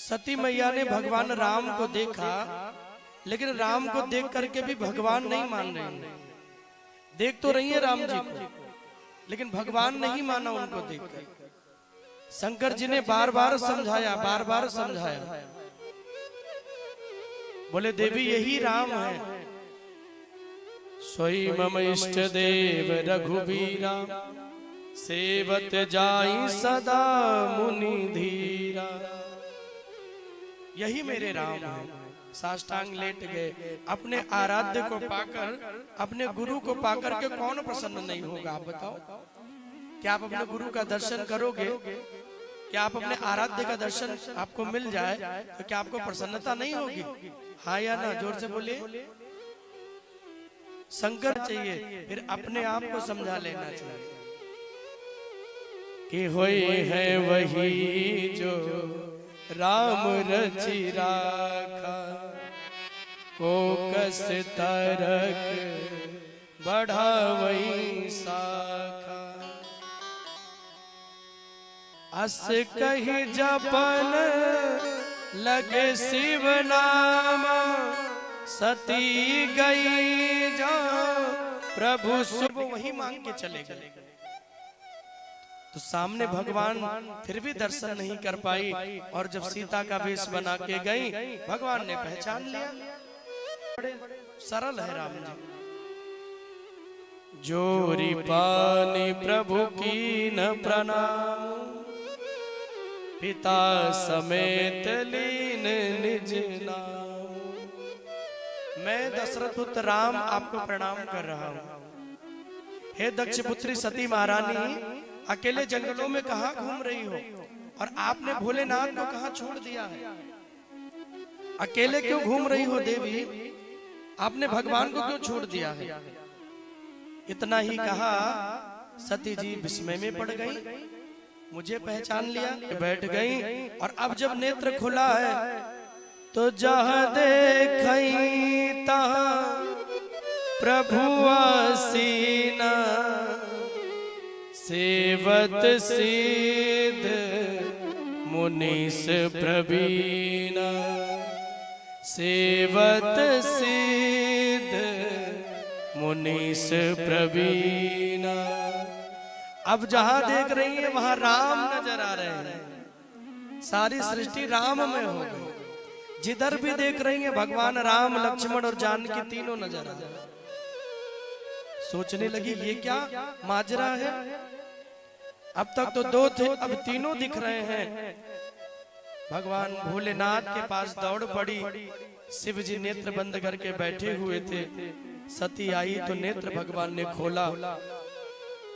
सती मैया ने भगवान राम को देखा, लेकिन राम को देख करके भी भगवान नहीं मान रही है। देख तो रही है राम जी को, लेकिन भगवान नहीं माना उनको देखकर। शंकर जी ने बार बार समझाया, बार बार समझाया। बोले देवी यही राम है। सोई मम इष्ट देव रघुबीरा, सेवत जाई सदा मुनि धीरा। यही मेरे राम है। साष्टांग लेट गए। अपने आराध्य को पाकर, अपने गुरु को पाकर के कौन प्रसन्न नहीं होगा? आप बताओ। क्या आप अपने गुरु का दर्शन करोगे? क्या आप अपने आराध्य का दर्शन आपको मिल जाए तो क्या आपको प्रसन्नता नहीं होगी? हाँ या ना? जोर से बोलिए। शंकर चाहिए, फिर अपने आप को समझा लेना चाहिए कि होए है वही जो राम रचि राखा, को कस तरक बढ़ावई शाखा। अस कही जपन लगे शिव नाम, सती गई जा प्रभु शुभ। वही मांग के चले गए। तो सामने भगवान फिर भी दर्शन नहीं कर पाई, और जब सीता का वेश बना के गई, भगवान ने पहचान लिया। बड़े सरल है राम जी। जोरी पानी प्रभु की न प्रणाम, पिता समेत लीन निज नाम। मैं दशरथ पुत्र राम आपको प्रणाम कर रहा हूँ। हे दक्ष पुत्री सती महारानी, अकेले जंगलों में कहाँ घूम रही हो? और आपने भोलेनाथ को कहाँ छोड़ दिया है? अकेले क्यों घूम रही हो देवी? आपने भगवान को क्यों छोड़ दिया है? इतना ही कहा, सती जी विस्मय में पड़ गई। मुझे पहचान लिया, बैठ गई। और अब जब नेत्र खुला है तो जहाँ देखई तहाँ प्रभु आसीना, सेवत सिद्ध मुनीस प्रवीणा, सेवत सिद्ध मुनीस प्रवीणा। अब जहां देख रही है वहां राम नजर आ रहे हैं। सारी सृष्टि राम में हो गई। जिधर भी देख रही है भगवान राम, लक्ष्मण और जानकी तीनों नजर आ रहे। सोचने लगी ये क्या माजरा है? अब तक तो दो थे, अब तीनों दिख रहे हैं। भगवान भोलेनाथ के पास दौड़ पड़ी। शिव जी नेत्र बंद करके बैठे हुए थे। सती आई तो नेत्र भगवान ने खोला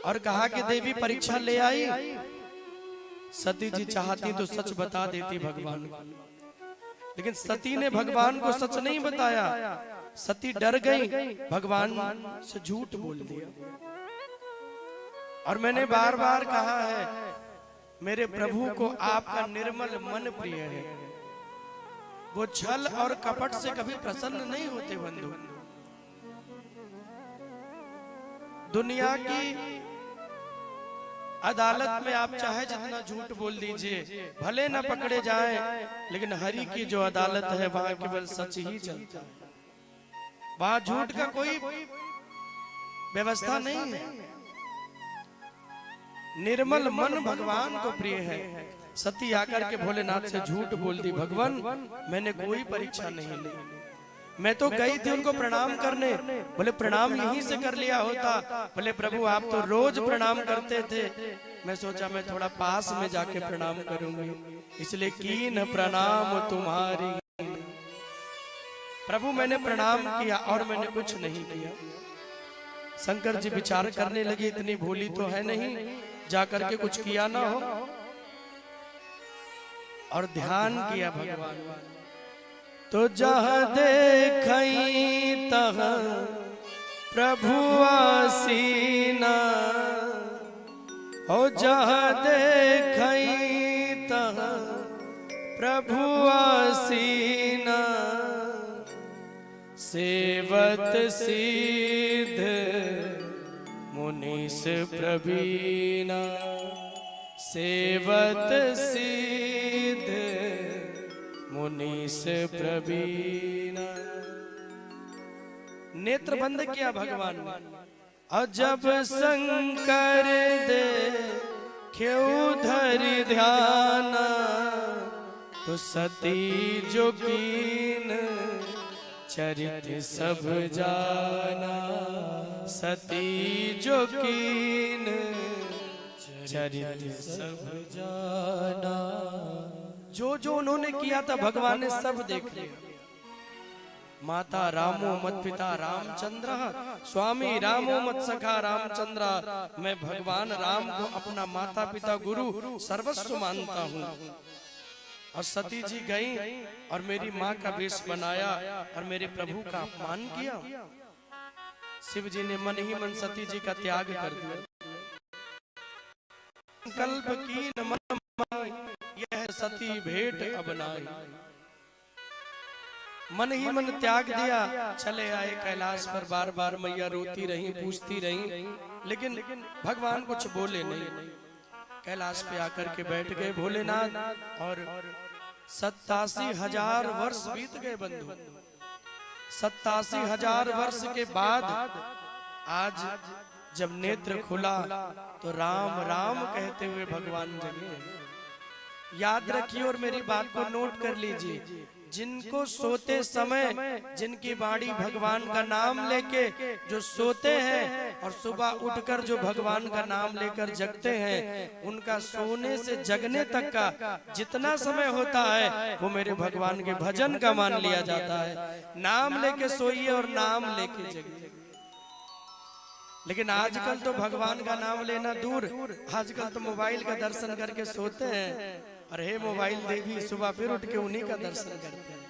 और कहा कि देवी परीक्षा ले आई। सती जी चाहती तो सच बता देती भगवान को, लेकिन सती ने भगवान को सच नहीं बताया। सती डर गई, भगवान से झूठ बोल दिया। और मैंने बार बार कहा है, मेरे प्रभु को आपका निर्मल मन प्रिय है। वो छल और कपट से कभी प्रसन्न नहीं होते बंधु। दुनिया की अदालत में आप चाहे जितना झूठ बोल दीजिए, भले न पकड़े जाएं, लेकिन हरि की जो अदालत है वहां केवल सच ही चलता है। वहां झूठ का कोई व्यवस्था नहीं है। निर्मल मन भगवान को प्रिय है। सती आकर के भोलेनाथ से झूठ बोल दी, भगवान मैंने कोई परीक्षा नहीं ली, मैं तो गई थी उनको प्रणाम करने। बोले प्रणाम यहीं से कर लिया होता। बोले प्रभु आप तो रोज प्रणाम करते थे, मैं सोचा मैं थोड़ा पास में जाके प्रणाम करूंगी, इसलिए कीन प्रणाम तुम्हारी। प्रभु मैंने प्रणाम किया और मैंने कुछ नहीं किया। शंकर जी विचार करने लगे, इतनी भोली तो है नहीं, जाकर के कुछ किया ना हो। और ध्यान किया भगवान। तो जहाँ देखई तहाँ प्रभु आसीना, हो जहाँ देखई तहाँ प्रभु आसीना, सेवत सिद्ध मुनीस प्रवीणा, सेवत सिद्ध मुनीस प्रवीण। नेत्र बंद किया भगवान ने, और जब शंकर दे धरि ध्यान, तो सती जोगीन चरित सब जाना। सती जोगीन चरित सब जाना। जो जो उन्होंने किया था भगवान ने सब देख लिया। माता रामो मत पिता रामचंद्र, स्वामी रामो मत सखा रामचंद्र। मैं भगवान राम को अपना माता पिता गुरु सर्वस्व मानता हूँ। और सती जी गई और मेरी माँ का वेश बनाया और मेरे प्रभु का अपमान किया। शिव जी ने मन ही मन सती जी का त्याग कर दिया। संकल्प की न मन माई, यह सती भेंट अब नाई। मन ही मन त्याग दिया, चले आए कैलाश पर। बार बार मैया रोती रही, पूछती रही, लेकिन भगवान कुछ बोले नहीं। कैलाश पे आकर के बैठ गए भोलेनाथ। और 87,000 वर्ष बीत गए बंधु। 87,000 वर्ष के बाद आज जब नेत्र खुला तो राम राम कहते हुए भगवान जगे। याद रखिए और मेरी बात को नोट कर लीजिए, जिनको सोते समय जिनकी बाणी भगवान का नाम लेके जो सोते हैं और सुबह उठकर जो भगवान का नाम लेकर जगते हैं, उनका सोने से जगने तक का जितना समय होता है वो मेरे भगवान के भजन का मान लिया जाता है। नाम लेके सोइए और नाम लेके जगिए। लेकिन आजकल तो भगवान का नाम लेना दूर, आजकल तो मोबाइल का दर्शन करके सोते हैं। और हे मोबाइल देवी, सुबह फिर उठ के उन्हीं का दर्शन करते हैं।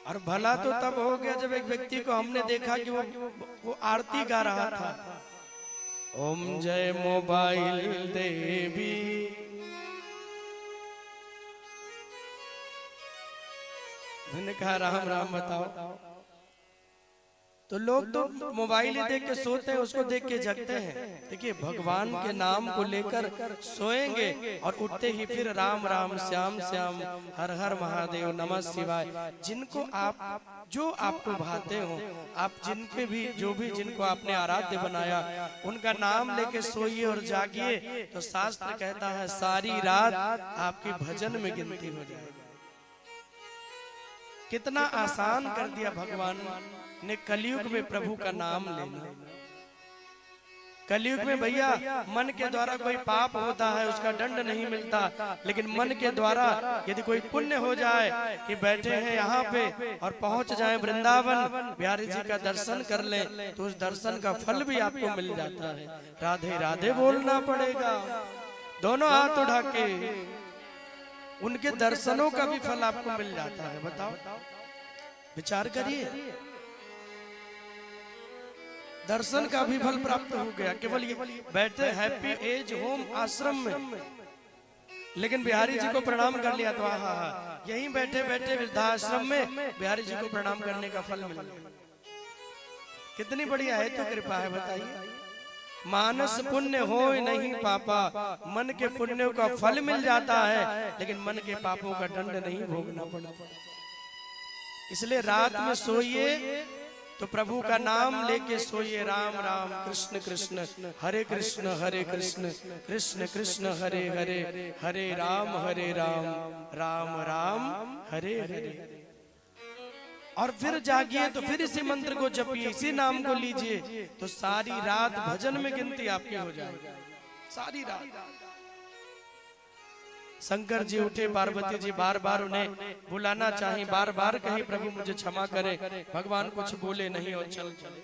और भला तो तब हो गया जब एक व्यक्ति को हमने देखा कि वो आरती गा रहा था। ओम जय मोबाइल देवी, मैंने कहा राम राम बताओ। तो लोग तो मोबाइल ही देख के सोते हैं, उसको देख के जगते हैं। देखिए भगवान के नाम को लेकर सोएंगे और उठते ही फिर राम राम श्याम श्याम हर हर महादेव नमः शिवाय। जिनको आप जो आपको भाते हो, आप जिनके भी जो भी जिनको आपने आराध्य बनाया, उनका नाम लेके सोइए और जागिए। तो शास्त्र कहता है सारी रात आपके भजन में गिनती हो जाएगी। कितना आसान कर दिया भगवान ने कलयुग में प्रभु का नाम लेना। कलयुग में भैया मन के द्वारा कोई पाप होता है उसका दंड नहीं मिलता, लेकिन मन के द्वारा यदि कोई पुण्य हो जाए कि बैठे हैं यहाँ पे और पहुंच जाए वृंदावन, बिहारी जी का दर्शन कर ले, तो उस दर्शन का फल भी आपको मिल जाता है। राधे राधे बोलना पड़ेगा, दोनों हाथ उठा के। उनके दर्शनों का भी फल आपको मिल जाता है। बताओ, विचार करिए। दर्शन का भी फल प्राप्त हो गया। केवल ये बैठे हैप्पी एज होम आश्रम में, लेकिन बिहारी जी को प्रणाम कर लिया तो यहीं बैठे बैठे वृद्धाश्रम में बिहारी जी को प्रणाम करने का फल मिल गया। कितनी बढ़िया है तो कृपा है, बताइए। मानस पुण्य हो नहीं पापा, मन के पुण्यों का फल मिल जाता है, लेकिन मन के पापों का दंड नहीं भोगना पड़ता। इसलिए रात में सोइए तो प्रभु का नाम लेके सोइए। राम राम कृष्ण कृष्ण हरे कृष्ण कृष्ण कृष्ण हरे हरे, हरे राम राम राम हरे हरे। और फिर जागिए तो फिर इसी मंत्र को जपिए, इसी नाम को लीजिए, तो सारी रात भजन में गिनती आपकी हो जाएगी। सारी रात। शंकर जी उठे, पार्वती जी बार बार उन्हें बुलाना चाहिए, बार बार कहीं प्रभु मुझे क्षमा करे। भगवान कुछ बोले नहीं और चल चले।